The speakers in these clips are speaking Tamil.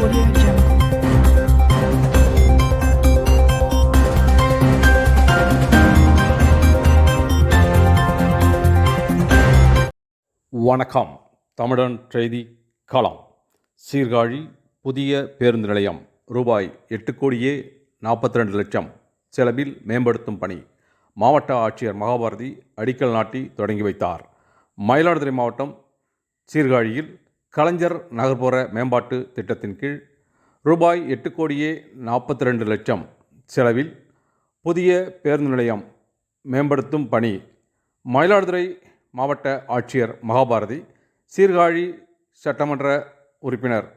Audio Jungle. வணக்கம். தமிழன் செய்தி களம். சீர்காழி புதிய பேருந்து நிலையம் ரூபாய் 8,42,00,000 செலவில் மேம்படுத்தும் பணி மாவட்ட ஆட்சியர் மகாபாரதி அடிக்கல் நாட்டி தொடங்கி வைத்தார். மயிலாடுதுறை மாவட்டம் சீர்காழியில் கலைஞர் நகர்ப்புற மேம்பாட்டு திட்டத்தின் கீழ் ரூபாய் 8,42,00,000 செலவில் புதிய பேருந்து நிலையம் மேம்படுத்தும் பணி மயிலாடுதுறை மாவட்ட ஆட்சியர் மகாபாரதி, சீர்காழி சட்டமன்ற உறுப்பினர்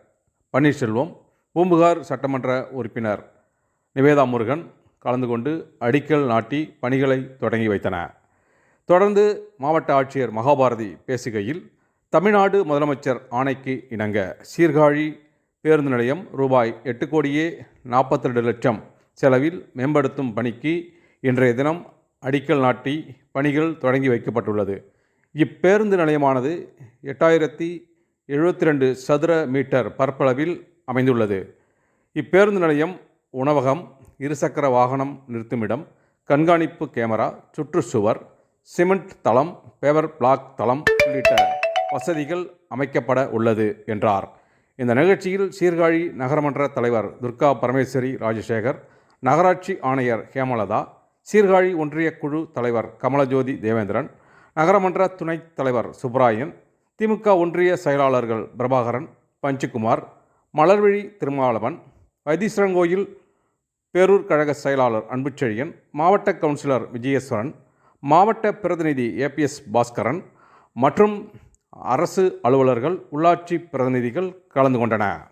பன்னீர்செல்வம், பூம்புகார் சட்டமன்ற உறுப்பினர் நிவேதா முருகன் கலந்து கொண்டு அடிக்கல் நாட்டி பணிகளை தொடங்கி வைத்தன. தொடர்ந்து மாவட்ட ஆட்சியர் மகாபாரதி பேசுகையில், தமிழ்நாடு முதலமைச்சர் ஆணைக்கு இணங்க சீர்காழி பேருந்து நிலையம் ரூபாய் 8,42,00,000 செலவில் மேம்படுத்தும் பணிக்கு இன்றைய தினம் அடிக்கல் நாட்டி பணிகள் தொடங்கி வைக்கப்பட்டுள்ளது. இப்பேருந்து நிலையமானது 8,072 சதுர மீட்டர் பரப்பளவில் அமைந்துள்ளது. இப்பேருந்து நிலையம் உணவகம், இருசக்கர வாகனம் நிறுத்துமிடம், கண்காணிப்பு கேமரா, சுற்றுச்சுவர், சிமெண்ட் தளம், பேவர் பிளாக் தளம் உள்ளிட்ட வசதிகள் அமைக்கப்பட உள்ளது என்றார். இந்த நிகழ்ச்சியில் சீர்காழி நகரமன்ற தலைவர் துர்கா பரமேஸ்வரி ராஜசேகர், நகராட்சி ஆணையர் ஹேமலதா, சீர்காழி ஒன்றிய குழு தலைவர் கமலஜோதி தேவேந்திரன், நகரமன்ற துணைத் தலைவர் சுப்ராயன், திமுக ஒன்றிய செயலாளர்கள் பிரபாகரன், பஞ்சுகுமார், மலர்விழி திருமாவளவன், வைத்தீஸ்வரங்கோயில் பேரூர் கழக செயலாளர் அன்புச்செழியன், மாவட்ட கவுன்சிலர் விஜயேஸ்வரன், மாவட்ட பிரதிநிதி APS பாஸ்கரன் மற்றும் அரசு அலுவலர்கள், உள்ளாட்சி பிரதிநிதிகள் கலந்து கொண்டனர்.